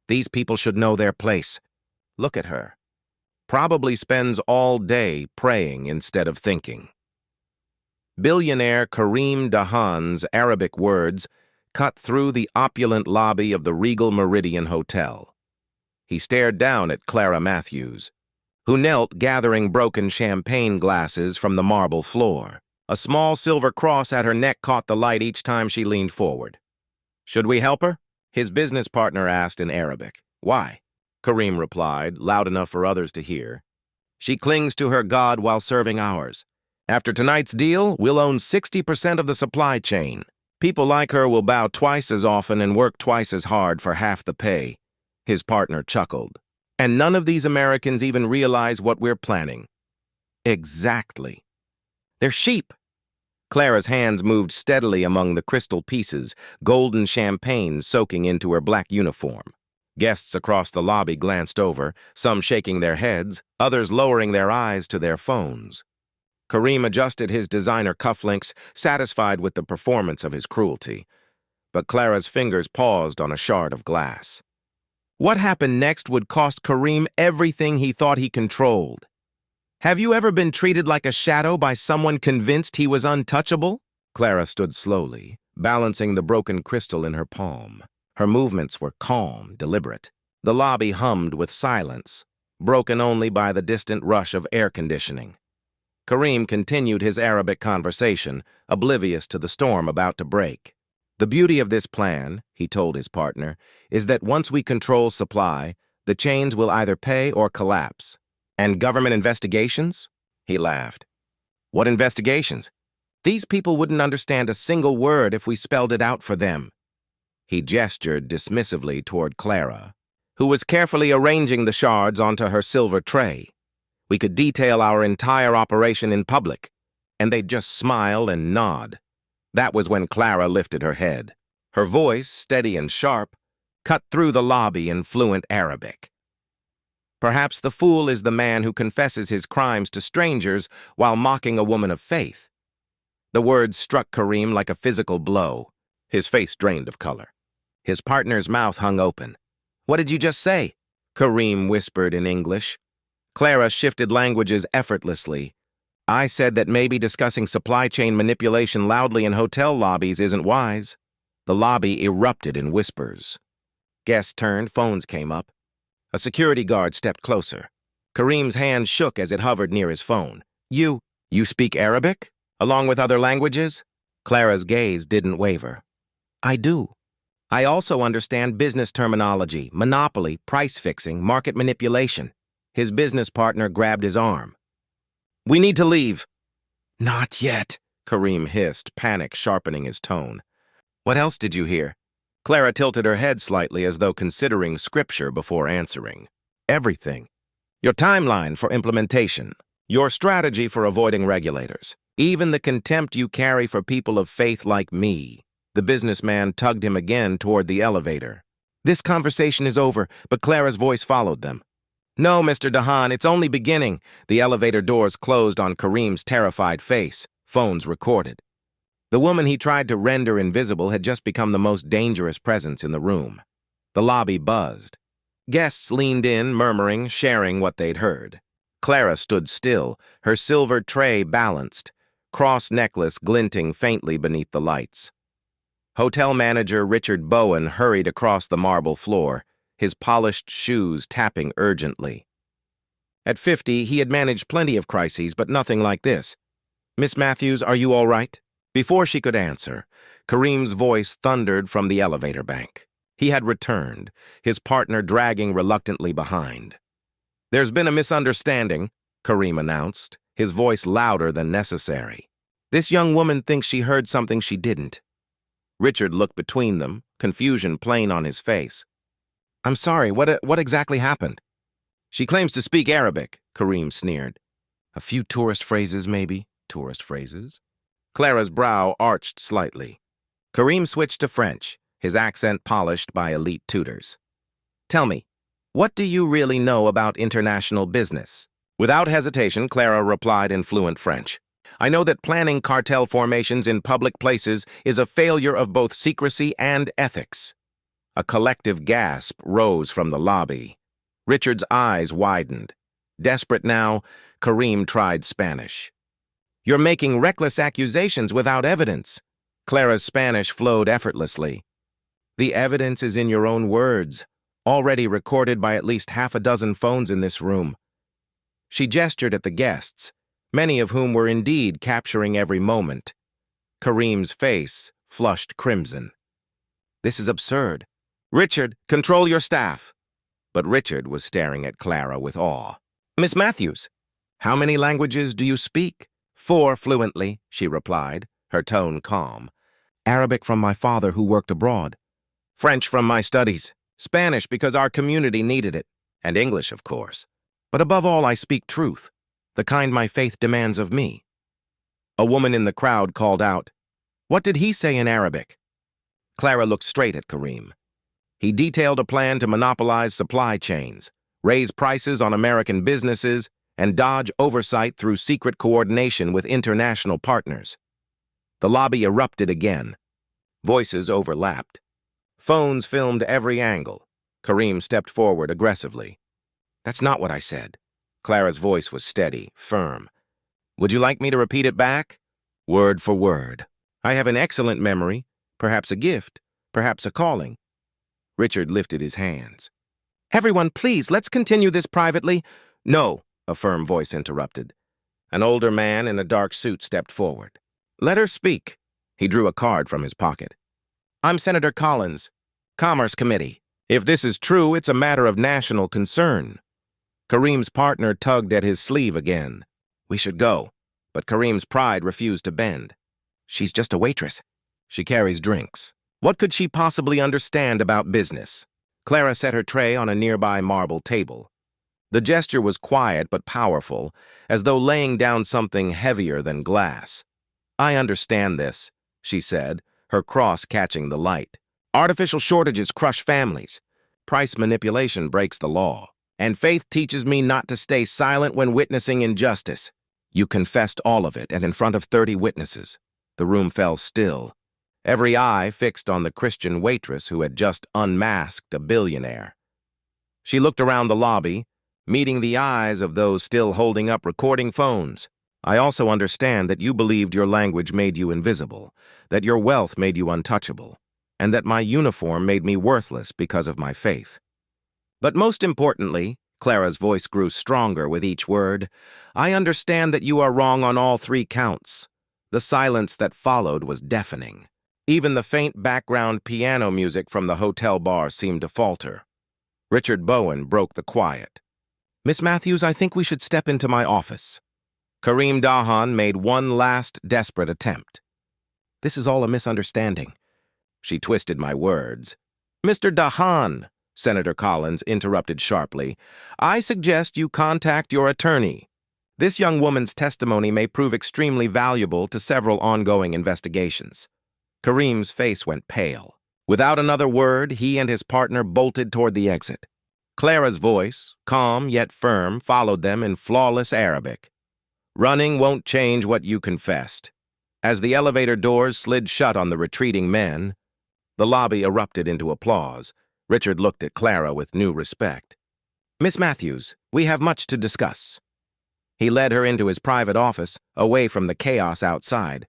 These people should know their place. Look at her. Probably spends all day praying instead of thinking. Billionaire Kareem Dahan's Arabic words cut through the opulent lobby of the Regal Meridian Hotel. He stared down at Clara Matthews, who knelt gathering broken champagne glasses from the marble floor. A small silver cross at her neck caught the light each time she leaned forward. "Should we help her?" his business partner asked in Arabic. "Why?" Kareem replied, loud enough for others to hear. "She clings to her God while serving ours. After tonight's deal, we'll own 60% of the supply chain. People like her will bow twice as often and work twice as hard for half the pay." His partner chuckled. "And none of these Americans even realize what we're planning." "Exactly. They're sheep." Clara's hands moved steadily among the crystal pieces, golden champagne soaking into her black uniform. Guests across the lobby glanced over, some shaking their heads, others lowering their eyes to their phones. Kareem adjusted his designer cufflinks, satisfied with the performance of his cruelty. But Clara's fingers paused on a shard of glass. What happened next would cost Kareem everything he thought he controlled. Have you ever been treated like a shadow by someone convinced he was untouchable? Clara stood slowly, balancing the broken crystal in her palm. Her movements were calm, deliberate. The lobby hummed with silence, broken only by the distant rush of air conditioning. Kareem continued his Arabic conversation, oblivious to the storm about to break. "The beauty of this plan," he told his partner, "is that once we control supply, the chains will either pay or collapse. And government investigations?" He laughed. "What investigations? These people wouldn't understand a single word if we spelled it out for them." He gestured dismissively toward Clara, who was carefully arranging the shards onto her silver tray. "We could detail our entire operation in public, and they'd just smile and nod." That was when Clara lifted her head. Her voice, steady and sharp, cut through the lobby in fluent Arabic. "Perhaps the fool is the man who confesses his crimes to strangers while mocking a woman of faith." The words struck Kareem like a physical blow. His face drained of color. His partner's mouth hung open. "What did you just say?" Kareem whispered in English. Clara shifted languages effortlessly. "I said that maybe discussing supply chain manipulation loudly in hotel lobbies isn't wise." The lobby erupted in whispers. Guests turned, phones came up. A security guard stepped closer. Kareem's hand shook as it hovered near his phone. You speak Arabic? Along with other languages?" Clara's gaze didn't waver. "I do. I also understand business terminology, monopoly, price fixing, market manipulation." His business partner grabbed his arm. "We need to leave." "Not yet," Kareem hissed, panic sharpening his tone. "What else did you hear?" Clara tilted her head slightly as though considering scripture before answering. "Everything. Your timeline for implementation, your strategy for avoiding regulators, even the contempt you carry for people of faith like me." The businessman tugged him again toward the elevator. "This conversation is over," but Clara's voice followed them. "No, Mr. Dahan, it's only beginning." The elevator doors closed on Kareem's terrified face. Phones recorded. The woman he tried to render invisible had just become the most dangerous presence in the room. The lobby buzzed. Guests leaned in, murmuring, sharing what they'd heard. Clara stood still, her silver tray balanced, cross necklace glinting faintly beneath the lights. Hotel manager Richard Bowen hurried across the marble floor, his polished shoes tapping urgently. At 50, he had managed plenty of crises, but nothing like this. "Miss Matthews, are you all right?" Before she could answer, Kareem's voice thundered from the elevator bank. He had returned, his partner dragging reluctantly behind. "There's been a misunderstanding," Kareem announced, his voice louder than necessary. "This young woman thinks she heard something she didn't." Richard looked between them, confusion plain on his face. "I'm sorry, what exactly happened?" "She claims to speak Arabic," Kareem sneered. "A few tourist phrases, maybe." "Tourist phrases?" Clara's brow arched slightly. Kareem switched to French, his accent polished by elite tutors. "Tell me, what do you really know about international business?" Without hesitation, Clara replied in fluent French. "I know that planning cartel formations in public places is a failure of both secrecy and ethics." A collective gasp rose from the lobby. Richard's eyes widened. Desperate now, Kareem tried Spanish. "You're making reckless accusations without evidence." Clara's Spanish flowed effortlessly. "The evidence is in your own words, already recorded by at least half a dozen phones in this room." She gestured at the guests, many of whom were indeed capturing every moment. Kareem's face flushed crimson. "This is absurd. Richard, control your staff." But Richard was staring at Clara with awe. "Miss Matthews, how many languages do you speak?" "4 fluently," she replied, her tone calm. "Arabic from my father who worked abroad. French from my studies. Spanish because our community needed it. And English, of course. But above all, I speak truth, the kind my faith demands of me." A woman in the crowd called out, "What did he say in Arabic?" Clara looked straight at Kareem. He detailed a plan to monopolize supply chains, raise prices on American businesses, and dodge oversight through secret coordination with international partners. The lobby erupted again. Voices overlapped. Phones filmed every angle. Kareem stepped forward aggressively. "That's not what I said." Clara's voice was steady, firm. "Would you like me to repeat it back?" "Word for word. I have an excellent memory, perhaps a gift, perhaps a calling." Richard lifted his hands. "Everyone, please, let's continue this privately." "No," a firm voice interrupted. An older man in a dark suit stepped forward. "Let her speak." He drew a card from his pocket. "I'm Senator Collins, Commerce Committee. If this is true, it's a matter of national concern." Kareem's partner tugged at his sleeve again. "We should go." But Kareem's pride refused to bend. "She's just a waitress. She carries drinks. What could she possibly understand about business?" Clara set her tray on a nearby marble table. The gesture was quiet but powerful, as though laying down something heavier than glass. "I understand this," she said, her cross catching the light. "Artificial shortages crush families. Price manipulation breaks the law. And faith teaches me not to stay silent when witnessing injustice." You confessed all of it, and in front of 30 witnesses. The room fell still, every eye fixed on the Christian waitress who had just unmasked a billionaire. She looked around the lobby, meeting the eyes of those still holding up recording phones. "I also understand that you believed your language made you invisible, that your wealth made you untouchable, and that my uniform made me worthless because of my faith. But most importantly," Clara's voice grew stronger with each word, "I understand that you are wrong on all 3 counts." The silence that followed was deafening. Even the faint background piano music from the hotel bar seemed to falter. Richard Bowen broke the quiet. "Miss Matthews, I think we should step into my office." Kareem Dahan made one last desperate attempt. "This is all a misunderstanding." She twisted my words. "Mr. Dahan," Senator Collins interrupted sharply, "I suggest you contact your attorney. This young woman's testimony may prove extremely valuable to several ongoing investigations." Kareem's face went pale. Without another word, he and his partner bolted toward the exit. Clara's voice, calm yet firm, followed them in flawless Arabic. "Running won't change what you confessed." As the elevator doors slid shut on the retreating men, the lobby erupted into applause. Richard looked at Clara with new respect. "Miss Matthews, we have much to discuss." He led her into his private office, away from the chaos outside.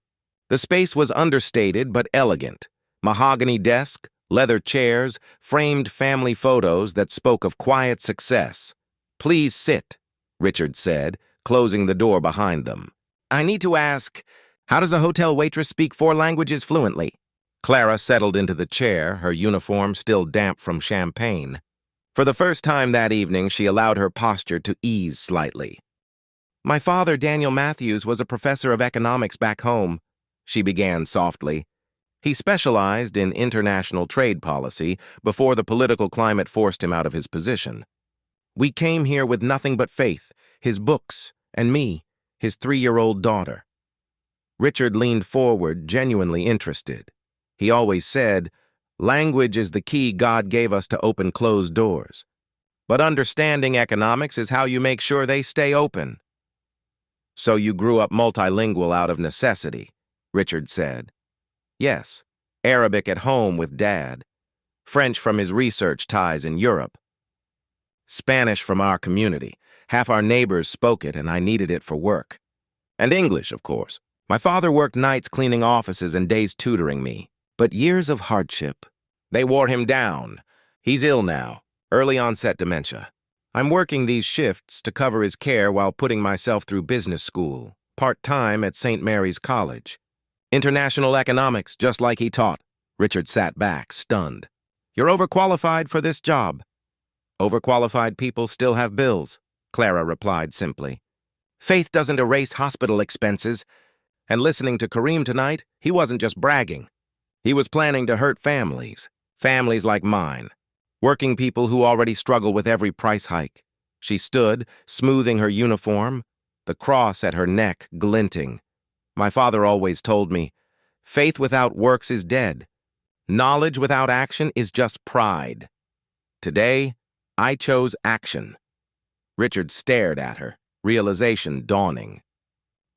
The space was understated but elegant. Mahogany desk, leather chairs, framed family photos that spoke of quiet success. "Please sit," Richard said, closing the door behind them. "I need to ask, how does a hotel waitress speak 4 languages fluently?" Clara settled into the chair, her uniform still damp from champagne. For the first time that evening, she allowed her posture to ease slightly. "My father, Daniel Matthews, was a professor of economics back home," she began softly. He specialized in international trade policy before the political climate forced him out of his position. "We came here with nothing but faith, his books, and me, his 3-year-old daughter." Richard leaned forward, genuinely interested. He always said, "Language is the key God gave us to open closed doors. But understanding economics is how you make sure they stay open." "So you grew up multilingual out of necessity," Richard said. "Yes, Arabic at home with Dad. French from his research ties in Europe. Spanish from our community. Half our neighbors spoke it, and I needed it for work. And English, of course. My father worked nights cleaning offices and days tutoring me. But years of hardship. They wore him down. He's ill now. Early onset dementia. I'm working these shifts to cover his care while putting myself through business school, part-time at St. Mary's College. International economics, just like he taught. Richard sat back, stunned. You're overqualified for this job. Overqualified people still have bills, Clara replied simply. Faith doesn't erase hospital expenses. And listening to Kareem tonight, he wasn't just bragging. He was planning to hurt families like mine. Working people who already struggle with every price hike. She stood, smoothing her uniform, the cross at her neck glinting. My father always told me, faith without works is dead. Knowledge without action is just pride. Today, I chose action. Richard stared at her, realization dawning.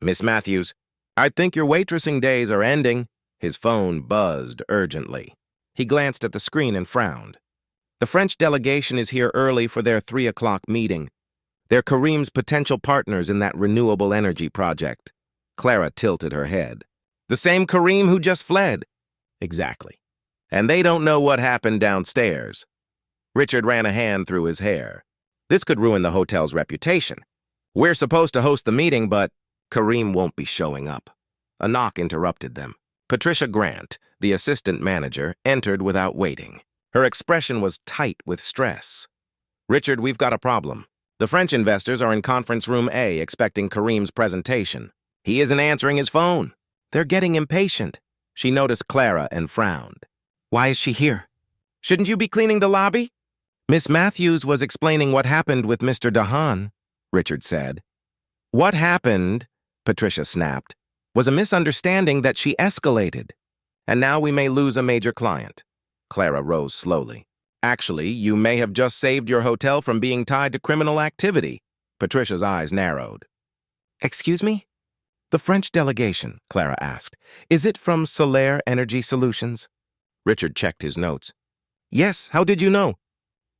Miss Matthews, I think your waitressing days are ending. His phone buzzed urgently. He glanced at the screen and frowned. The French delegation is here early for their 3 o'clock meeting. They're Kareem's potential partners in that renewable energy project. Clara tilted her head. The same Kareem who just fled. Exactly. And they don't know what happened downstairs. Richard ran a hand through his hair. This could ruin the hotel's reputation. We're supposed to host the meeting, but Kareem won't be showing up. A knock interrupted them. Patricia Grant, the assistant manager, entered without waiting. Her expression was tight with stress. Richard, we've got a problem. The French investors are in conference room A expecting Kareem's presentation. He isn't answering his phone. They're getting impatient. She noticed Clara and frowned. Why is she here? Shouldn't you be cleaning the lobby? Miss Matthews was explaining what happened with Mr. Dahan, Richard said. What happened, Patricia snapped, was a misunderstanding that she escalated. And now we may lose a major client. Clara rose slowly. Actually, you may have just saved your hotel from being tied to criminal activity. Patricia's eyes narrowed. Excuse me? The French delegation, Clara asked. Is it from Solaire Energy Solutions? Richard checked his notes. Yes, how did you know?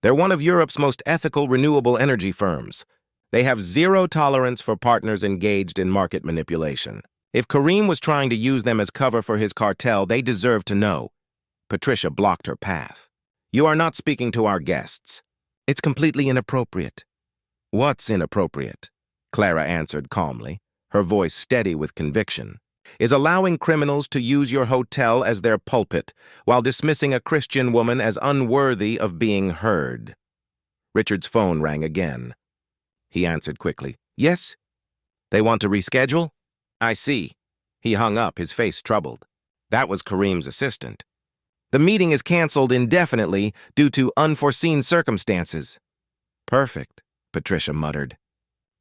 They're one of Europe's most ethical renewable energy firms. They have zero tolerance for partners engaged in market manipulation. If Kareem was trying to use them as cover for his cartel, they deserve to know. Patricia blocked her path. You are not speaking to our guests. It's completely inappropriate. What's inappropriate? Clara answered calmly, her voice steady with conviction. Is allowing criminals to use your hotel as their pulpit while dismissing a Christian woman as unworthy of being heard. Richard's phone rang again. He answered quickly. Yes? They want to reschedule? I see. He hung up, his face troubled. That was Kareem's assistant. The meeting is canceled indefinitely due to unforeseen circumstances. Perfect, Patricia muttered.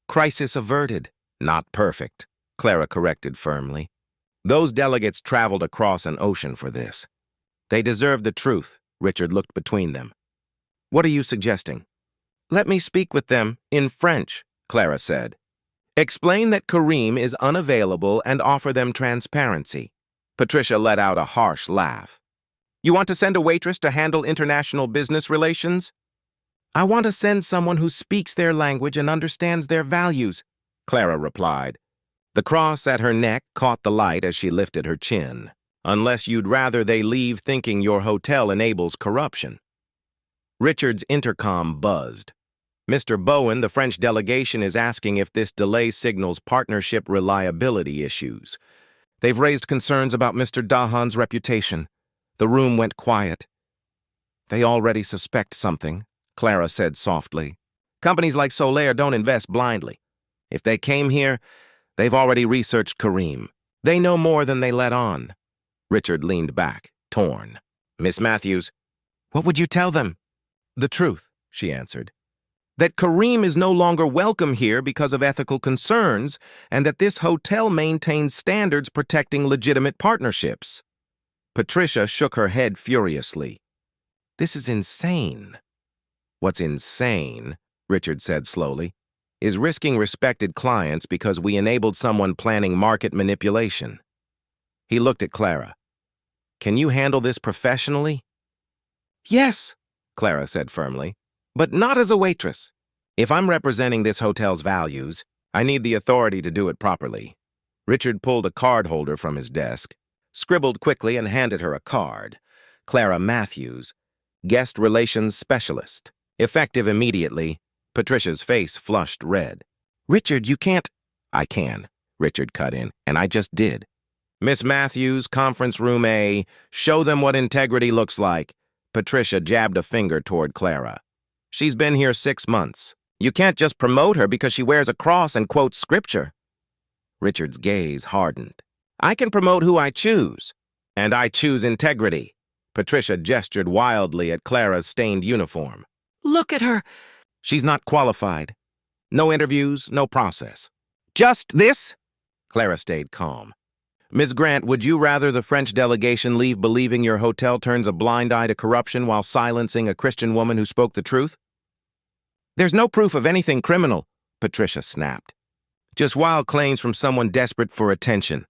Crisis averted. Not perfect, Clara corrected firmly. Those delegates traveled across an ocean for this. They deserve the truth, Richard looked between them. What are you suggesting? Let me speak with them in French, Clara said. Explain that Kareem is unavailable and offer them transparency. Patricia let out a harsh laugh. You want to send a waitress to handle international business relations? I want to send someone who speaks their language and understands their values, Clara replied. The cross at her neck caught the light as she lifted her chin. Unless you'd rather they leave thinking your hotel enables corruption. Richard's intercom buzzed. Mr. Bowen, the French delegation, is asking if this delay signals partnership reliability issues. They've raised concerns about Mr. Dahan's reputation. The room went quiet. They already suspect something, Clara said softly. Companies like Solaire don't invest blindly. If they came here, they've already researched Kareem. They know more than they let on. Richard leaned back, torn. Miss Matthews, what would you tell them? The truth, she answered. That Kareem is no longer welcome here because of ethical concerns, and that this hotel maintains standards protecting legitimate partnerships. Patricia shook her head furiously. This is insane. What's insane, Richard said slowly, is risking respected clients because we enabled someone planning market manipulation. He looked at Clara. Can you handle this professionally? Yes, Clara said firmly, but not as a waitress. If I'm representing this hotel's values, I need the authority to do it properly. Richard pulled a card holder from his desk, scribbled quickly and handed her a card. Clara Matthews, Guest Relations Specialist. Effective immediately. Patricia's face flushed red. Richard, you can't. I can, Richard cut in, and I just did. Miss Matthews, conference room A, show them what integrity looks like. Patricia jabbed a finger toward Clara. She's been here 6 months. You can't just promote her because she wears a cross and quotes scripture. Richard's gaze hardened. I can promote who I choose, and I choose integrity. Patricia gestured wildly at Clara's stained uniform. Look at her. She's not qualified. No interviews, no process. Just this? Clara stayed calm. Ms. Grant, would you rather the French delegation leave believing your hotel turns a blind eye to corruption while silencing a Christian woman who spoke the truth? There's no proof of anything criminal, Patricia snapped. Just wild claims from someone desperate for attention.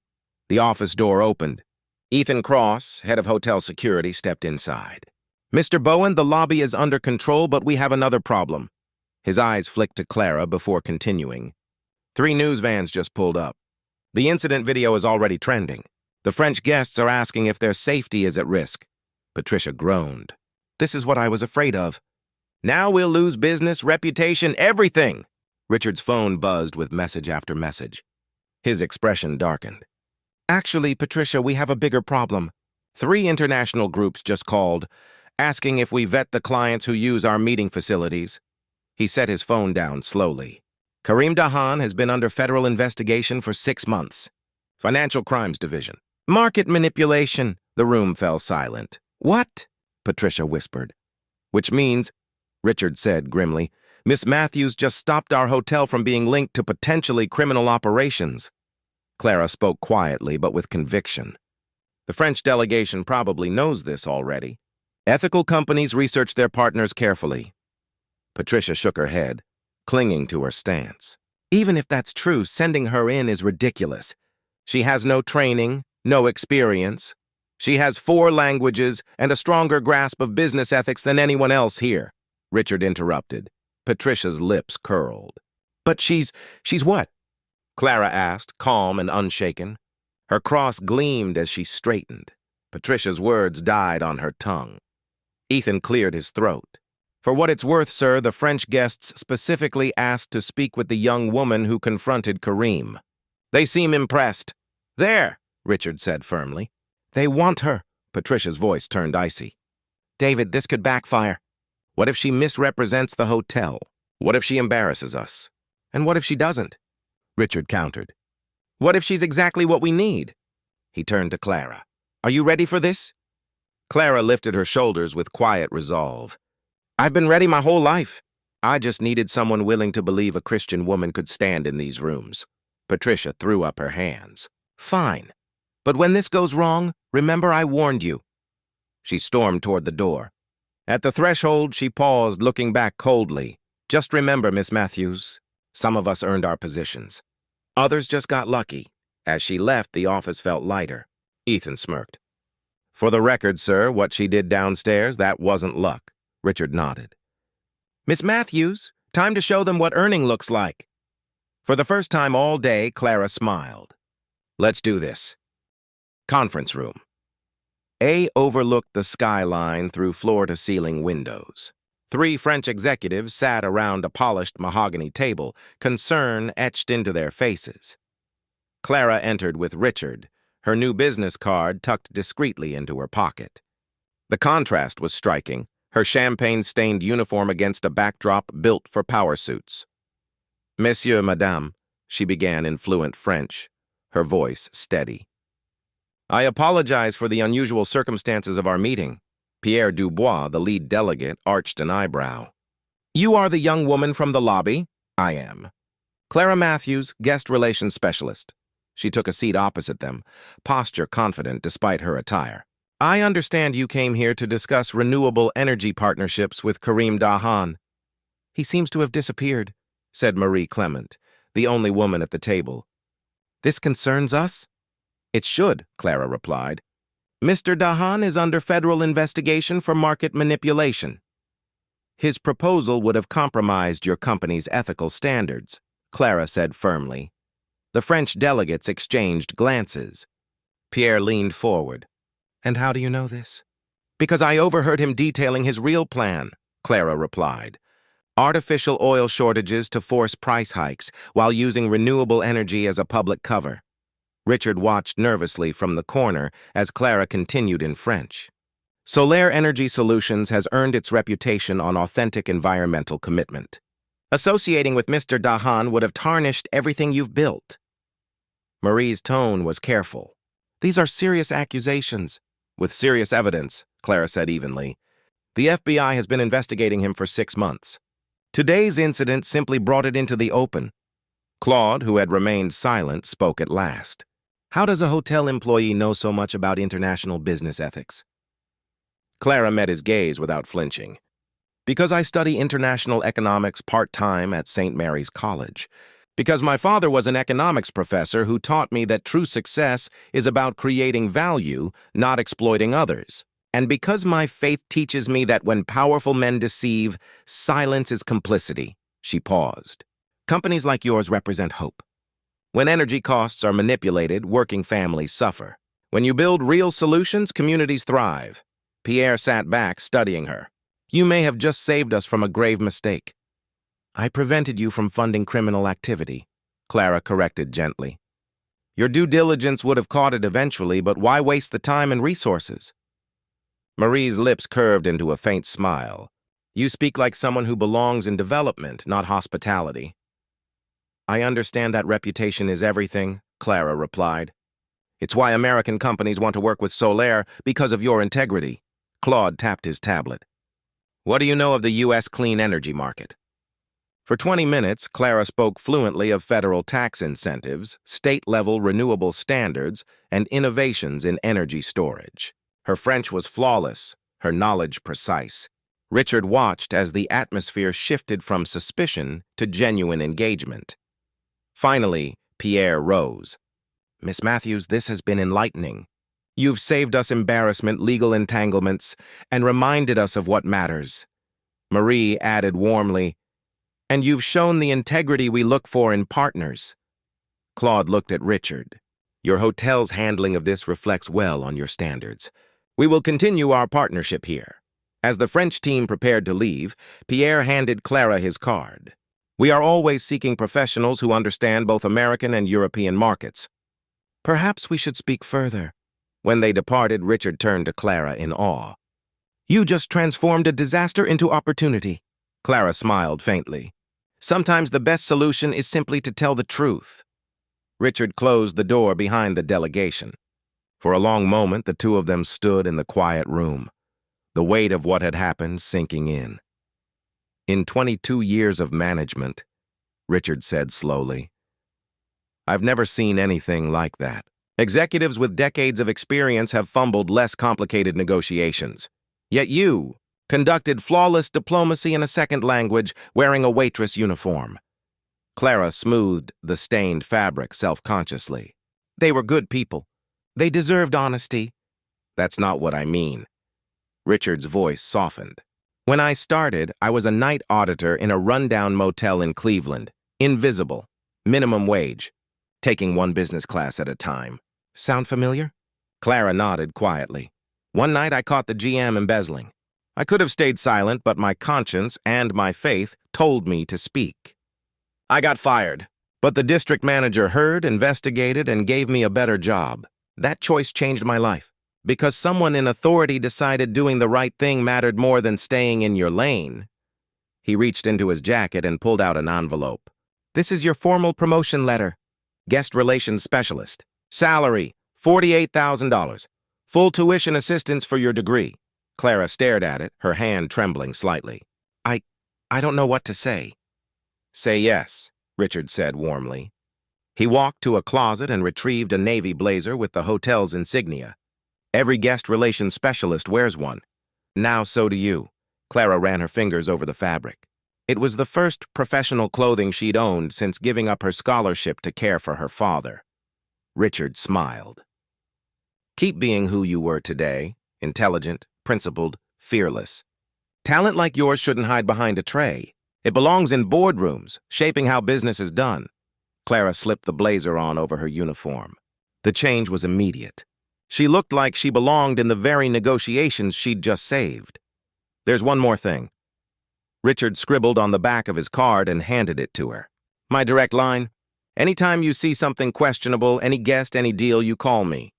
The office door opened. Ethan Cross, head of hotel security, stepped inside. Mr. Bowen, the lobby is under control, but we have another problem. His eyes flicked to Clara before continuing. 3 news vans just pulled up. The incident video is already trending. The French guests are asking if their safety is at risk. Patricia groaned. This is what I was afraid of. Now we'll lose business, reputation, everything. Richard's phone buzzed with message after message. His expression darkened. Actually, Patricia, we have a bigger problem. 3 international groups just called, asking if we vet the clients who use our meeting facilities. He set his phone down slowly. Karim Dahan has been under federal investigation for 6 months. Financial Crimes Division. Market manipulation. The room fell silent. What? Patricia whispered. Which means, Richard said grimly, Miss Matthews just stopped our hotel from being linked to potentially criminal operations. Clara spoke quietly but with conviction. The French delegation probably knows this already. Ethical companies research their partners carefully. Patricia shook her head, clinging to her stance. Even if that's true, sending her in is ridiculous. She has no training, no experience. She has 4 languages and a stronger grasp of business ethics than anyone else here. Richard interrupted. Patricia's lips curled. But she's what? Clara asked, calm and unshaken. Her cross gleamed as she straightened. Patricia's words died on her tongue. Ethan cleared his throat. For what it's worth, sir, the French guests specifically asked to speak with the young woman who confronted Karim. They seem impressed. There, Richard said firmly. They want her. Patricia's voice turned icy. David, this could backfire. What if she misrepresents the hotel? What if she embarrasses us? And what if she doesn't? Richard countered. What if she's exactly what we need? He turned to Clara. Are you ready for this? Clara lifted her shoulders with quiet resolve. I've been ready my whole life. I just needed someone willing to believe a Christian woman could stand in these rooms. Patricia threw up her hands. Fine. But when this goes wrong, remember I warned you. She stormed toward the door. At the threshold, she paused, looking back coldly. Just remember, Miss Matthews, some of us earned our positions. Others just got lucky. As she left, the office felt lighter. Ethan smirked. For the record, sir, what she did downstairs, that wasn't luck. Richard nodded. Miss Matthews, time to show them what earning looks like. For the first time all day, Clara smiled. Let's do this. Conference room. A overlooked the skyline through floor-to-ceiling windows. 3 French executives sat around a polished mahogany table, concern etched into their faces. Clara entered with Richard, her new business card tucked discreetly into her pocket. The contrast was striking, her champagne-stained uniform against a backdrop built for power suits. Monsieur, Madame, she began in fluent French, her voice steady. I apologize for the unusual circumstances of our meeting. Pierre Dubois, the lead delegate, arched an eyebrow. You are the young woman from the lobby? I am. Clara Matthews, guest relations specialist. She took a seat opposite them, posture confident despite her attire. I understand you came here to discuss renewable energy partnerships with Karim Dahan. He seems to have disappeared, said Marie Clement, the only woman at the table. This concerns us? It should, Clara replied. Mr. Dahan is under federal investigation for market manipulation. His proposal would have compromised your company's ethical standards, Clara said firmly. The French delegates exchanged glances. Pierre leaned forward. And how do you know this? Because I overheard him detailing his real plan, Clara replied. Artificial oil shortages to force price hikes while using renewable energy as a public cover. Richard watched nervously from the corner as Clara continued in French. Solaire Energy Solutions has earned its reputation on authentic environmental commitment. Associating with Mr. Dahan would have tarnished everything you've built. Marie's tone was careful. These are serious accusations. With serious evidence, Clara said evenly. The FBI has been investigating him for 6 months. Today's incident simply brought it into the open. Claude, who had remained silent, spoke at last. How does a hotel employee know so much about international business ethics? Clara met his gaze without flinching. Because I study international economics part-time at St. Mary's College. Because my father was an economics professor who taught me that true success is about creating value, not exploiting others. And because my faith teaches me that when powerful men deceive, silence is complicity. She paused. Companies like yours represent hope. When energy costs are manipulated, working families suffer. When you build real solutions, communities thrive. Pierre sat back, studying her. You may have just saved us from a grave mistake. I prevented you from funding criminal activity, Clara corrected gently. Your due diligence would have caught it eventually, but why waste the time and resources? Marie's lips curved into a faint smile. You speak like someone who belongs in development, not hospitality. I understand that reputation is everything, Clara replied. It's why American companies want to work with Solaire because of your integrity. Claude tapped his tablet. What do you know of the U.S. clean energy market? For 20 minutes, Clara spoke fluently of federal tax incentives, state-level renewable standards, and innovations in energy storage. Her French was flawless, her knowledge precise. Richard watched as the atmosphere shifted from suspicion to genuine engagement. Finally, Pierre rose. Miss Matthews, this has been enlightening. You've saved us embarrassment, legal entanglements, and reminded us of what matters. Marie added warmly, and you've shown the integrity we look for in partners. Claude looked at Richard. Your hotel's handling of this reflects well on your standards. We will continue our partnership here. As the French team prepared to leave, Pierre handed Clara his card. We are always seeking professionals who understand both American and European markets. Perhaps we should speak further. When they departed, Richard turned to Clara in awe. You just transformed a disaster into opportunity. Clara smiled faintly. Sometimes the best solution is simply to tell the truth. Richard closed the door behind the delegation. For a long moment, the two of them stood in the quiet room, the weight of what had happened sinking in. In 22 years of management, Richard said slowly, I've never seen anything like that. Executives with decades of experience have fumbled less complicated negotiations. Yet you conducted flawless diplomacy in a second language wearing a waitress uniform. Clara smoothed the stained fabric self-consciously. They were good people. They deserved honesty. That's not what I mean. Richard's voice softened. When I started, I was a night auditor in a rundown motel in Cleveland. Invisible. Minimum wage. Taking one business class at a time. Sound familiar? Clara nodded quietly. One night I caught the GM embezzling. I could have stayed silent, but my conscience and my faith told me to speak. I got fired, but the district manager heard, investigated, and gave me a better job. That choice changed my life, because someone in authority decided doing the right thing mattered more than staying in your lane. He reached into his jacket and pulled out an envelope. This is your formal promotion letter. Guest relations specialist. Salary, $48,000. Full tuition assistance for your degree. Clara stared at it, her hand trembling slightly. I don't know what to say. Say yes, Richard said warmly. He walked to a closet and retrieved a navy blazer with the hotel's insignia. Every guest relations specialist wears one. Now so do you. Clara ran her fingers over the fabric. It was the first professional clothing she'd owned since giving up her scholarship to care for her father. Richard smiled. Keep being who you were today, intelligent, principled, fearless. Talent like yours shouldn't hide behind a tray. It belongs in boardrooms, shaping how business is done. Clara slipped the blazer on over her uniform. The change was immediate. She looked like she belonged in the very negotiations she'd just saved. There's one more thing. Richard scribbled on the back of his card and handed it to her. My direct line, anytime you see something questionable, any guest, any deal, you call me.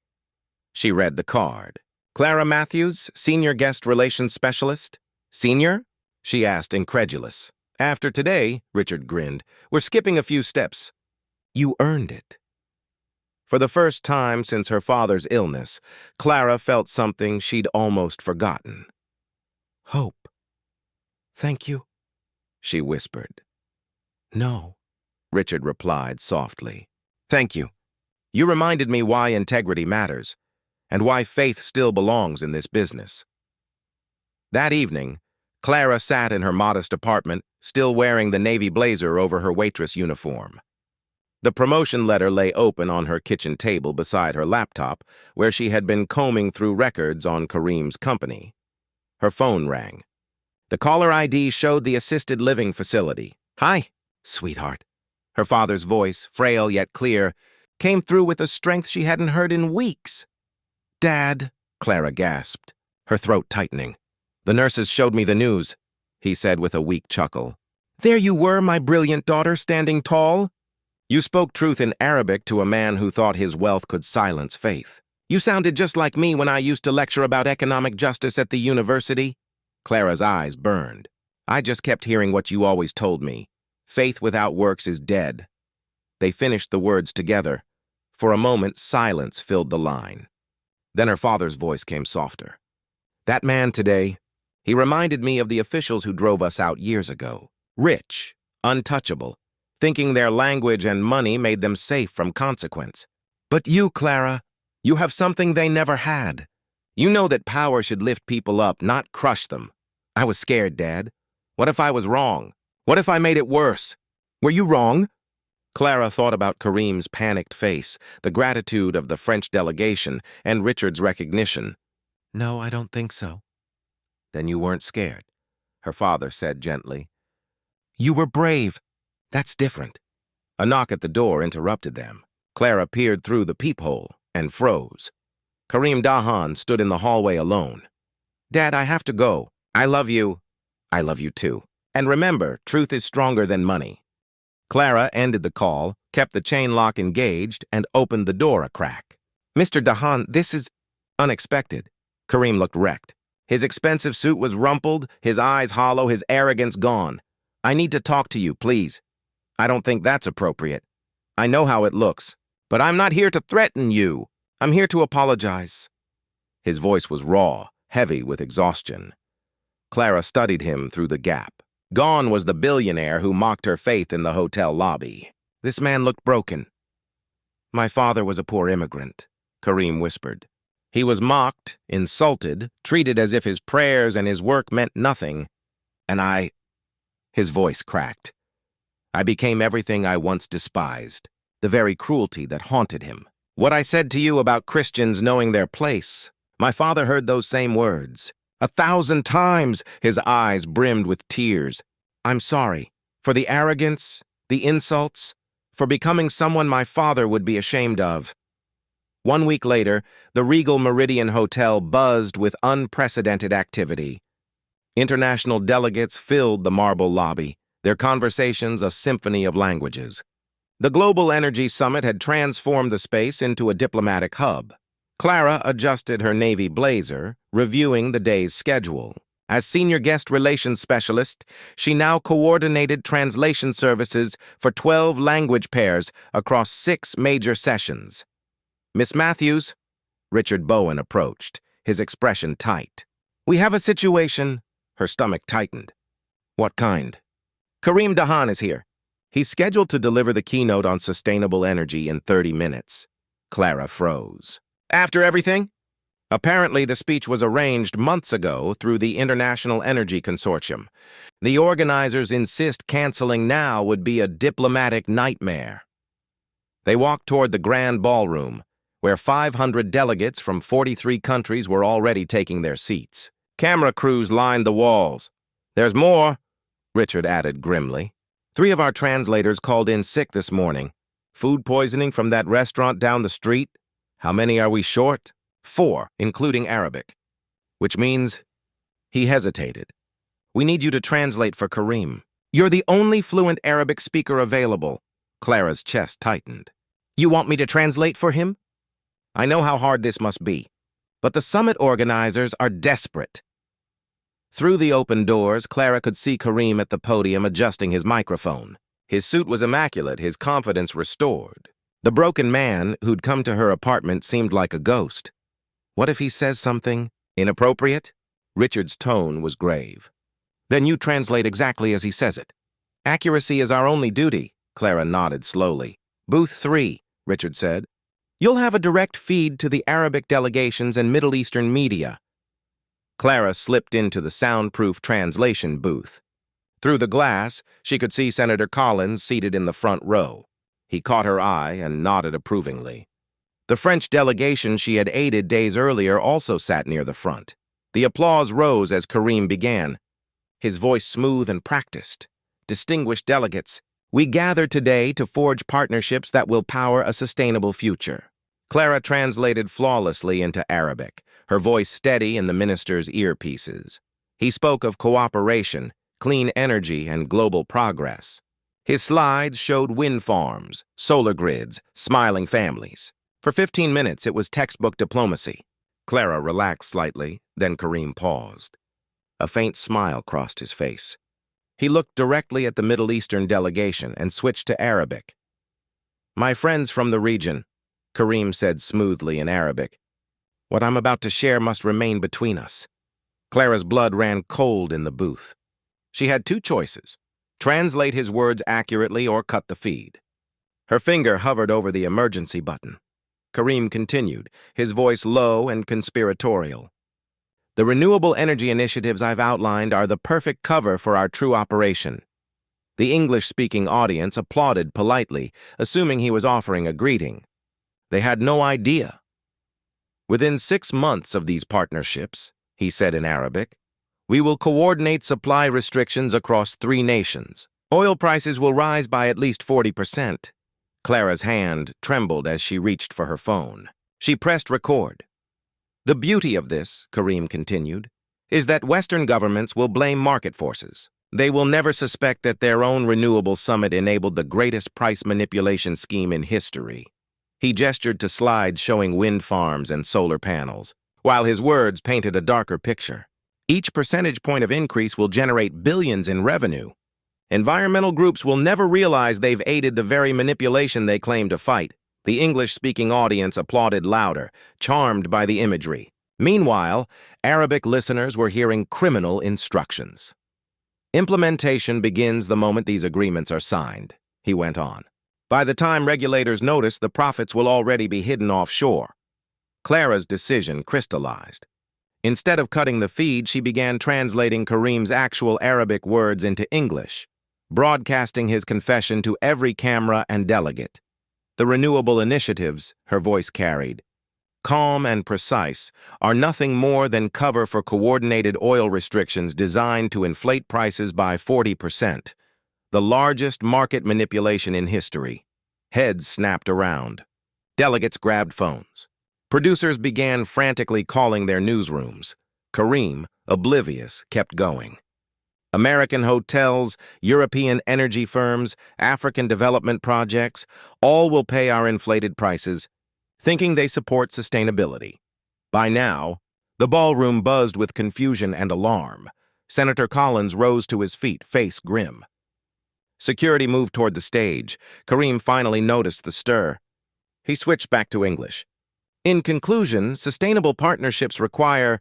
She read the card. Clara Matthews, Senior Guest Relations Specialist? Senior? She asked, incredulous. After today, Richard grinned, we're skipping a few steps. You earned it. For the first time since her father's illness, Clara felt something she'd almost forgotten. Hope. Thank you, she whispered. No, Richard replied softly. Thank you. You reminded me why integrity matters, and why faith still belongs in this business. That evening, Clara sat in her modest apartment, still wearing the navy blazer over her waitress uniform. The promotion letter lay open on her kitchen table beside her laptop, where she had been combing through records on Kareem's company. Her phone rang. The caller ID showed the assisted living facility. Hi, sweetheart. Her father's voice, frail yet clear, came through with a strength she hadn't heard in weeks. Dad, Clara gasped, her throat tightening. The nurses showed me the news, he said with a weak chuckle. There you were, my brilliant daughter, standing tall. You spoke truth in Arabic to a man who thought his wealth could silence faith. You sounded just like me when I used to lecture about economic justice at the university. Clara's eyes burned. I just kept hearing what you always told me. Faith without works is dead. They finished the words together. For a moment, silence filled the line. Then her father's voice came softer. That man today, he reminded me of the officials who drove us out years ago. Rich, untouchable, thinking their language and money made them safe from consequence. But you, Clara, you have something they never had. You know that power should lift people up, not crush them. I was scared, Dad. What if I was wrong? What if I made it worse? Were you wrong? Clara thought about Kareem's panicked face, the gratitude of the French delegation, and Richard's recognition. No, I don't think so. Then you weren't scared, her father said gently. You were brave. That's different. A knock at the door interrupted them. Clara peered through the peephole and froze. Kareem Dahan stood in the hallway alone. Dad, I have to go. I love you. I love you too. And remember, truth is stronger than money. Clara ended the call, kept the chain lock engaged, and opened the door a crack. Mr. Dahan, this is unexpected. Kareem looked wrecked. His expensive suit was rumpled, his eyes hollow, his arrogance gone. I need to talk to you, please. I don't think that's appropriate. I know how it looks, but I'm not here to threaten you. I'm here to apologize. His voice was raw, heavy with exhaustion. Clara studied him through the gap. Gone was the billionaire who mocked her faith in the hotel lobby. This man looked broken. My father was a poor immigrant, Kareem whispered. He was mocked, insulted, treated as if his prayers and his work meant nothing. And his voice cracked. I became everything I once despised, the very cruelty that haunted him. What I said to you about Christians knowing their place, my father heard those same words. 1,000 times his eyes brimmed with tears. I'm sorry for the arrogance, the insults, for becoming someone my father would be ashamed of. 1 week later, the Regal Meridian Hotel buzzed with unprecedented activity. International delegates filled the marble lobby, their conversations a symphony of languages. The Global Energy Summit had transformed the space into a diplomatic hub. Clara adjusted her navy blazer, reviewing the day's schedule. As Senior Guest Relations Specialist, she now coordinated translation services for 12 language pairs across 6 major sessions. Miss Matthews, Richard Bowen approached, his expression tight. We have a situation. Her stomach tightened. What kind? Kareem Dahan is here. He's scheduled to deliver the keynote on sustainable energy in 30 minutes. Clara froze. After everything? Apparently, the speech was arranged months ago through the International Energy Consortium. The organizers insist canceling now would be a diplomatic nightmare. They walked toward the grand ballroom, where 500 delegates from 43 countries were already taking their seats. Camera crews lined the walls. "There's more," Richard added grimly. "3 of our translators called in sick this morning. Food poisoning from that restaurant down the street. How many are we short?" "4, including Arabic." "Which means—" He hesitated. "We need you to translate for Kareem." "You're the only fluent Arabic speaker available." Clara's chest tightened. "You want me to translate for him?" "I know how hard this must be, but the summit organizers are desperate." Through the open doors, Clara could see Kareem at the podium adjusting his microphone. His suit was immaculate, his confidence restored. The broken man who'd come to her apartment seemed like a ghost. What if he says something inappropriate? Richard's tone was grave. "Then you translate exactly as he says it." "Accuracy is our only duty," Clara nodded slowly. "Booth 3, Richard said. "You'll have a direct feed to the Arabic delegations and Middle Eastern media." Clara slipped into the soundproof translation booth. Through the glass, she could see Senator Collins seated in the front row. He caught her eye and nodded approvingly. The French delegation she had aided days earlier also sat near the front. The applause rose as Kareem began, his voice smooth and practiced. "Distinguished delegates, we gather today to forge partnerships that will power a sustainable future." Clara translated flawlessly into Arabic, her voice steady in the minister's earpieces. He spoke of cooperation, clean energy, and global progress. His slides showed wind farms, solar grids, smiling families. For 15 minutes, it was textbook diplomacy. Clara relaxed slightly, then Kareem paused. A faint smile crossed his face. He looked directly at the Middle Eastern delegation and switched to Arabic. "My friends from the region," Kareem said smoothly in Arabic, "what I'm about to share must remain between us." Clara's blood ran cold in the booth. She had 2 choices: translate his words accurately or cut the feed. Her finger hovered over the emergency button. Kareem continued, his voice low and conspiratorial. "The renewable energy initiatives I've outlined are the perfect cover for our true operation." The English-speaking audience applauded politely, assuming he was offering a greeting. They had no idea. "Within 6 months of these partnerships," he said in Arabic, "we will coordinate supply restrictions across 3 nations. Oil prices will rise by at least 40%. Clara's hand trembled as she reached for her phone. She pressed record. "The beauty of this," Kareem continued, "is that Western governments will blame market forces. They will never suspect that their own renewable summit enabled the greatest price manipulation scheme in history." He gestured to slides showing wind farms and solar panels, while his words painted a darker picture. "Each percentage point of increase will generate billions in revenue. Environmental groups will never realize they've aided the very manipulation they claim to fight." The English-speaking audience applauded louder, charmed by the imagery. Meanwhile, Arabic listeners were hearing criminal instructions. "Implementation begins the moment these agreements are signed," he went on. "By the time regulators notice, the profits will already be hidden offshore." Clara's decision crystallized. Instead of cutting the feed, she began translating Kareem's actual Arabic words into English, broadcasting his confession to every camera and delegate. "The renewable initiatives," her voice carried, "calm and precise, are nothing more than cover for coordinated oil restrictions designed to inflate prices by 40%, the largest market manipulation in history." Heads snapped around. Delegates grabbed phones. Producers began frantically calling their newsrooms. Kareem, oblivious, kept going. American hotels, European energy firms, African development projects, all will pay our inflated prices, thinking they support sustainability. By now, the ballroom buzzed with confusion and alarm. Senator Collins rose to his feet, face grim. Security moved toward the stage. Kareem finally noticed the stir. He switched back to English. "In conclusion, sustainable partnerships require—"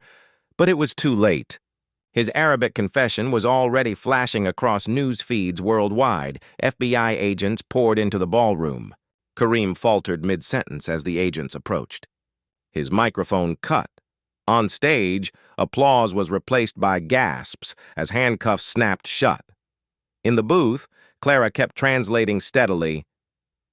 But it was too late. His Arabic confession was already flashing across news feeds worldwide. FBI agents poured into the ballroom. Kareem faltered mid-sentence as the agents approached. His microphone cut. On stage, applause was replaced by gasps as handcuffs snapped shut. In the booth, Clara kept translating steadily.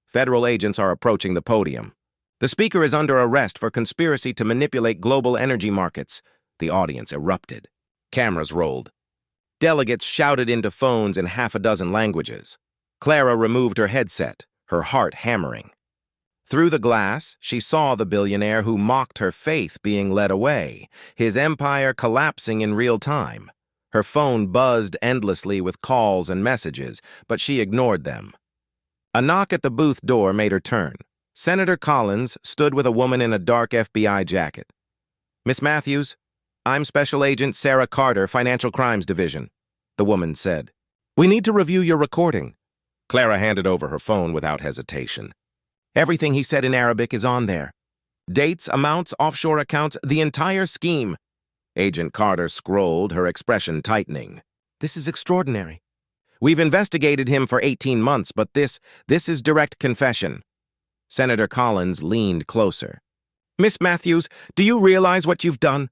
"Federal agents are approaching the podium." The speaker is under arrest for conspiracy to manipulate global energy markets. The audience erupted. Cameras rolled. Delegates shouted into phones in half a dozen languages. Clara removed her headset, her heart hammering. Through the glass, she saw the billionaire who mocked her faith being led away, his empire collapsing in real time. Her phone buzzed endlessly with calls and messages, but she ignored them. A knock at the booth door made her turn. Senator Collins stood with a woman in a dark FBI jacket. "Miss Matthews, I'm Special Agent Sarah Carter, Financial Crimes Division," the woman said. "We need to review your recording." Clara handed over her phone without hesitation. "Everything he said in Arabic is on there. Dates, amounts, offshore accounts, the entire scheme." Agent Carter scrolled, her expression tightening. "This is extraordinary. We've investigated him for 18 months, but this is direct confession." Senator Collins leaned closer. "Miss Matthews, do you realize what you've done?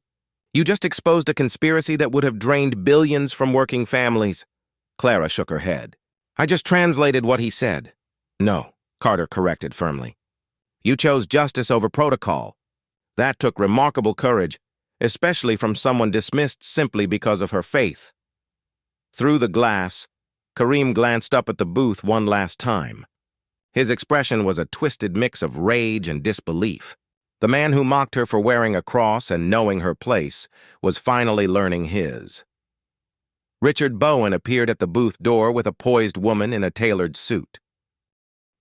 You just exposed a conspiracy that would have drained billions from working families." Clara shook her head. "I just translated what he said." "No," Carter corrected firmly. "You chose justice over protocol. That took remarkable courage, especially from someone dismissed simply because of her faith." Through the glass, Kareem glanced up at the booth one last time. His expression was a twisted mix of rage and disbelief. The man who mocked her for wearing a cross and knowing her place was finally learning his. Richard Bowen appeared at the booth door with a poised woman in a tailored suit.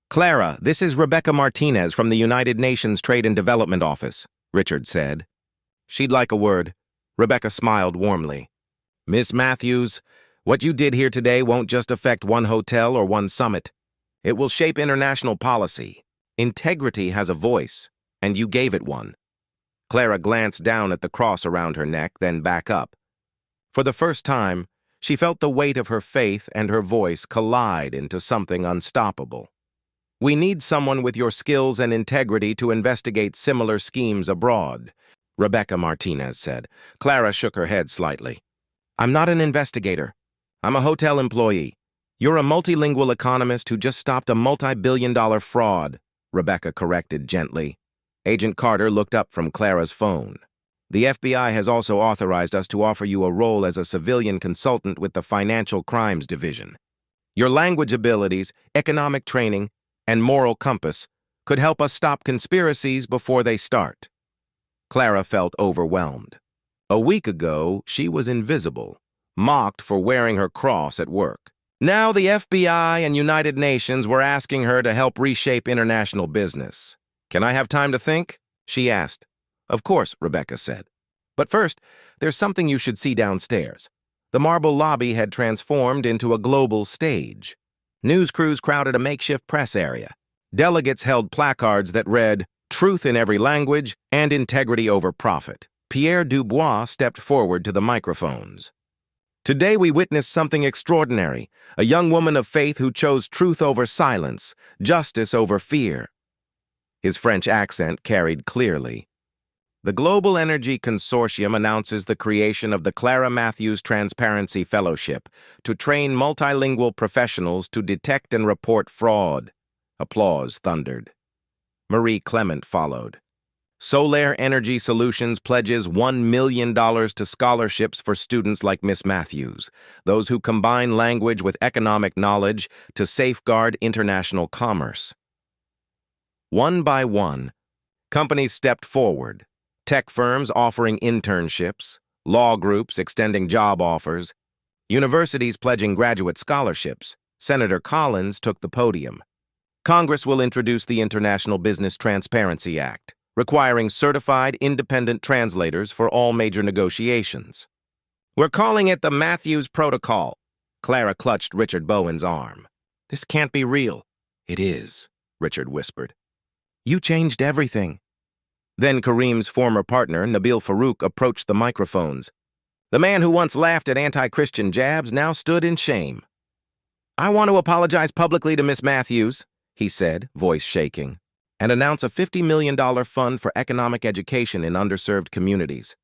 "Clara, this is Rebecca Martinez from the United Nations Trade and Development Office," Richard said. "She'd like a word." Rebecca smiled warmly. "Miss Matthews, what you did here today won't just affect one hotel or one summit. It will shape international policy. Integrity has a voice, and you gave it one." Clara glanced down at the cross around her neck, then back up. For the first time, she felt the weight of her faith and her voice collide into something unstoppable. "We need someone with your skills and integrity to investigate similar schemes abroad," Rebecca Martinez said. Clara shook her head slightly. "I'm not an investigator. I'm a hotel employee. You're a multilingual economist who just stopped a multi-billion-dollar fraud," Rebecca corrected gently. Agent Carter looked up from Clara's phone. "The FBI has also authorized us to offer you a role as a civilian consultant with the Financial Crimes Division. Your language abilities, economic training, and moral compass could help us stop conspiracies before they start." Clara felt overwhelmed. A week ago, she was invisible, mocked for wearing her cross at work. Now the FBI and United Nations were asking her to help reshape international business. "Can I have time to think?" she asked. "Of course," Rebecca said. "But first, there's something you should see downstairs." The marble lobby had transformed into a global stage. News crews crowded a makeshift press area. Delegates held placards that read, "Truth in every language and integrity over profit." Pierre Dubois stepped forward to the microphones. "Today we witnessed something extraordinary, a young woman of faith who chose truth over silence, justice over fear." His French accent carried clearly. "The Global Energy Consortium announces the creation of the Clara Matthews Transparency Fellowship to train multilingual professionals to detect and report fraud." Applause thundered. Marie Clement followed. "Solar Energy Solutions pledges $1 million to scholarships for students like Miss Matthews, those who combine language with economic knowledge to safeguard international commerce." One by one, companies stepped forward, tech firms offering internships, law groups extending job offers, universities pledging graduate scholarships. Senator Collins took the podium. "Congress will introduce the International Business Transparency Act, requiring certified independent translators for all major negotiations. We're calling it the Matthews Protocol." Clara clutched Richard Bowen's arm. "This can't be real." "It is," Richard whispered. "You changed everything." Then Kareem's former partner, Nabil Farouk, approached the microphones. The man who once laughed at anti-Christian jabs now stood in shame. "I want to apologize publicly to Miss Matthews," he said, voice shaking, "and announce a $50 million fund for economic education in underserved communities.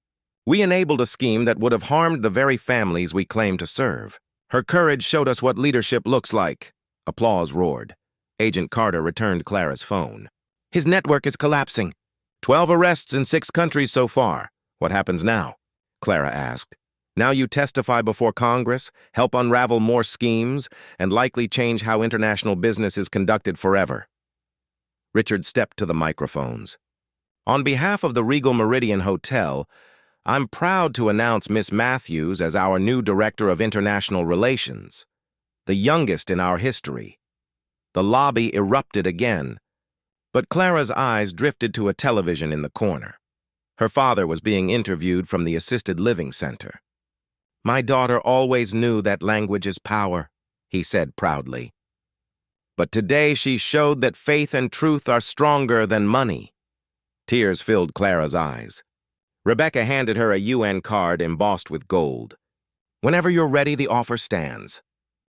We enabled a scheme that would have harmed the very families we claim to serve. Her courage showed us what leadership looks like." Applause roared. Agent Carter returned Clara's phone. His network is collapsing. 12 arrests in 6 countries so far. What happens now? Clara asked. Now you testify before Congress, help unravel more schemes, and likely change how international business is conducted forever. Richard stepped to the microphones. On behalf of the Regal Meridian Hotel, I'm proud to announce Miss Matthews as our new Director of International Relations, the youngest in our history. The lobby erupted again, but Clara's eyes drifted to a television in the corner. Her father was being interviewed from the assisted living center. My daughter always knew that language is power, he said proudly. But today she showed that faith and truth are stronger than money. Tears filled Clara's eyes. Rebecca handed her a UN card embossed with gold. Whenever you're ready, the offer stands.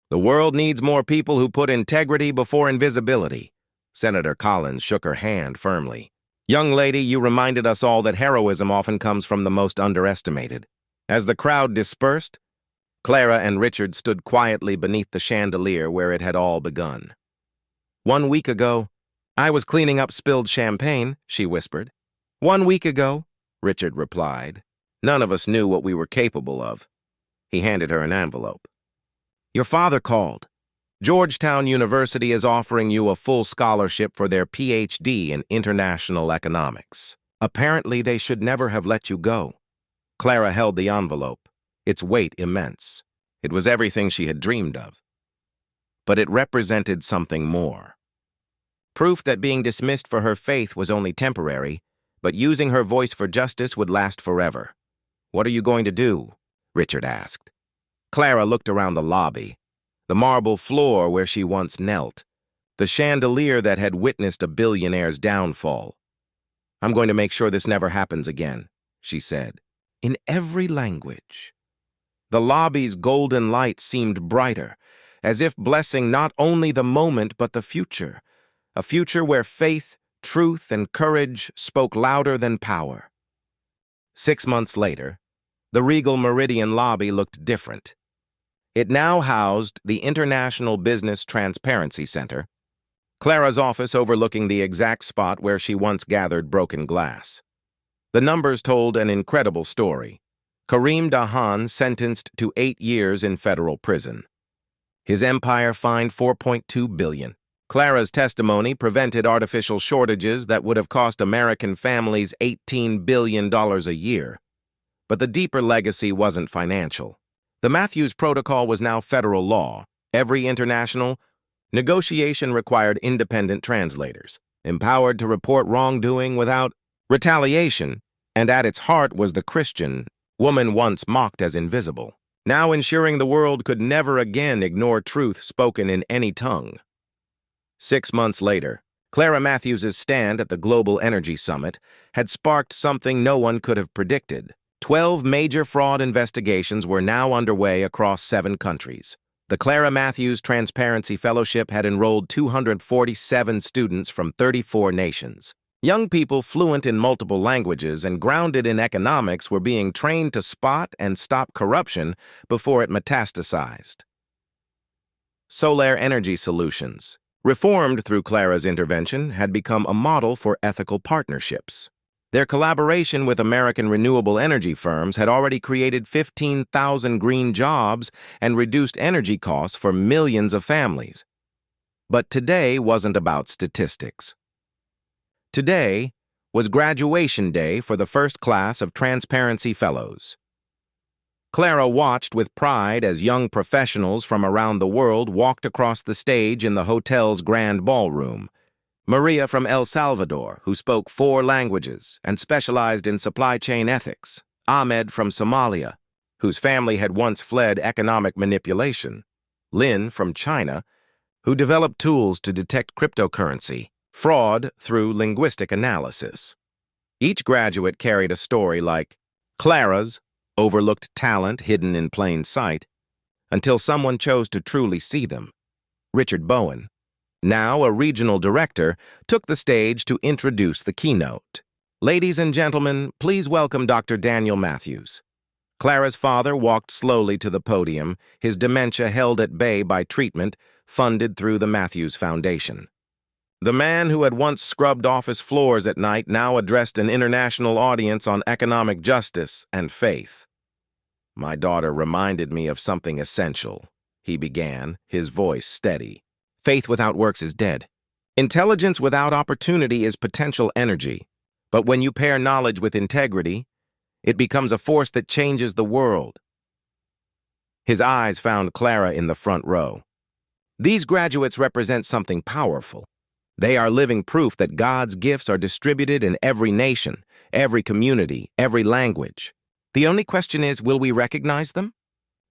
The world needs more people who put integrity before invisibility. Senator Collins shook her hand firmly. Young lady, you reminded us all that heroism often comes from the most underestimated. As the crowd dispersed, Clara and Richard stood quietly beneath the chandelier where it had all begun. 1 week ago, I was cleaning up spilled champagne, she whispered. 1 week ago, Richard replied. None of us knew what we were capable of. He handed her an envelope. Your father called. Georgetown University is offering you a full scholarship for their PhD in international economics. Apparently, they should never have let you go. Clara held the envelope, its weight immense. It was everything she had dreamed of. But it represented something more. Proof that being dismissed for her faith was only temporary, but using her voice for justice would last forever. What are you going to do? Richard asked. Clara looked around the lobby, the marble floor where she once knelt, the chandelier that had witnessed a billionaire's downfall. I'm going to make sure this never happens again, she said. In every language. The lobby's golden light seemed brighter, as if blessing not only the moment but the future, a future where faith, truth, and courage spoke louder than power. 6 months later, the Regal Meridian lobby looked different. It now housed the International Business Transparency Center, Clara's office overlooking the exact spot where she once gathered broken glass. The numbers told an incredible story. Karim Dahan sentenced to 8 years in federal prison. His empire fined $4.2 billion. Clara's testimony prevented artificial shortages that would have cost American families $18 billion a year. But the deeper legacy wasn't financial. The Matthews Protocol was now federal law. Every international negotiation required independent translators, empowered to report wrongdoing without retaliation, and at its heart was the Christian woman once mocked as invisible, now ensuring the world could never again ignore truth spoken in any tongue. 6 months later, Clara Matthews's stand at the Global Energy Summit had sparked something no one could have predicted. 12 major fraud investigations were now underway across 7 countries. The Clara Matthews Transparency Fellowship had enrolled 247 students from 34 nations. Young people fluent in multiple languages and grounded in economics were being trained to spot and stop corruption before it metastasized. Solar Energy Solutions, reformed through Clara's intervention, had become a model for ethical partnerships. Their collaboration with American renewable energy firms had already created 15,000 green jobs and reduced energy costs for millions of families. But today wasn't about statistics. Today was graduation day for the first class of Transparency Fellows. Clara watched with pride as young professionals from around the world walked across the stage in the hotel's grand ballroom. Maria from El Salvador, who spoke 4 languages and specialized in supply chain ethics. Ahmed from Somalia, whose family had once fled economic manipulation. Lin from China, who developed tools to detect cryptocurrency fraud through linguistic analysis. Each graduate carried a story like Clara's, overlooked talent hidden in plain sight, until someone chose to truly see them. Richard Bowen, now a regional director, took the stage to introduce the keynote. Ladies and gentlemen, please welcome Dr. Daniel Matthews. Clara's father walked slowly to the podium, his dementia held at bay by treatment funded through the Matthews Foundation. The man who had once scrubbed office floors at night now addressed an international audience on economic justice and faith. My daughter reminded me of something essential, he began, his voice steady. Faith without works is dead. Intelligence without opportunity is potential energy. But when you pair knowledge with integrity, it becomes a force that changes the world. His eyes found Clara in the front row. These graduates represent something powerful. They are living proof that God's gifts are distributed in every nation, every community, every language. The only question is, will we recognize them?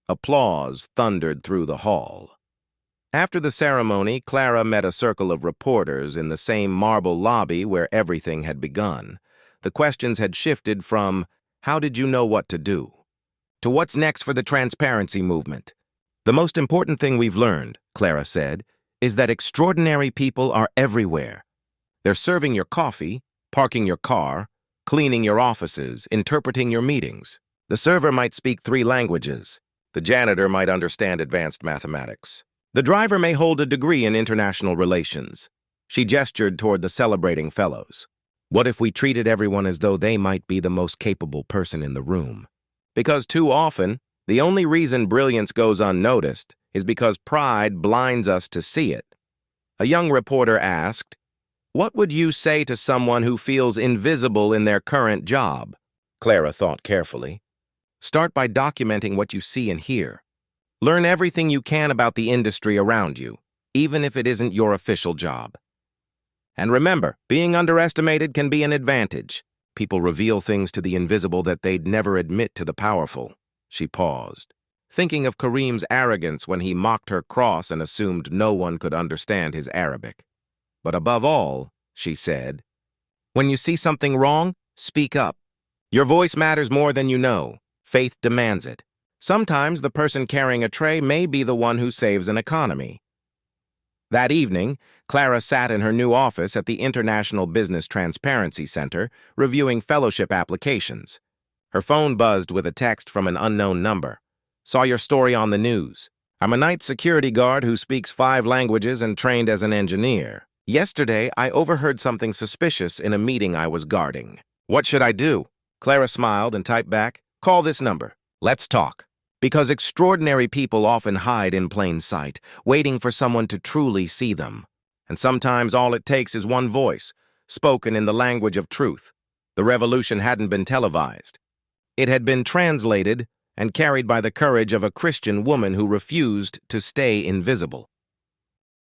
Applause thundered through the hall. After the ceremony, Clara met a circle of reporters in the same marble lobby where everything had begun. The questions had shifted from, "How did you know what to do?" to "What's next for the transparency movement?" "The most important thing we've learned," Clara said, "is that extraordinary people are everywhere. They're serving your coffee, parking your car, cleaning your offices, interpreting your meetings. The server might speak 3 languages. The janitor might understand advanced mathematics. The driver may hold a degree in international relations." She gestured toward the celebrating fellows. "What if we treated everyone as though they might be the most capable person in the room? Because too often, the only reason brilliance goes unnoticed is because pride blinds us to see it." A young reporter asked, "What would you say to someone who feels invisible in their current job?" Clara thought carefully. "Start by documenting what you see and hear. Learn everything you can about the industry around you, even if it isn't your official job. And remember, being underestimated can be an advantage. People reveal things to the invisible that they'd never admit to the powerful." She paused, thinking of Kareem's arrogance when he mocked her cross and assumed no one could understand his Arabic. "But above all," she said, "when you see something wrong, speak up. Your voice matters more than you know. Faith demands it. Sometimes the person carrying a tray may be the one who saves an economy." That evening, Clara sat in her new office at the International Business Transparency Center, reviewing fellowship applications. Her phone buzzed with a text from an unknown number. "Saw your story on the news. I'm a night security guard who speaks 5 languages and trained as an engineer. Yesterday, I overheard something suspicious in a meeting I was guarding. What should I do?" Clara smiled and typed back, "Call this number. Let's talk." Because extraordinary people often hide in plain sight, waiting for someone to truly see them. And sometimes all it takes is one voice, spoken in the language of truth. The revolution hadn't been televised. It had been translated and carried by the courage of a Christian woman who refused to stay invisible.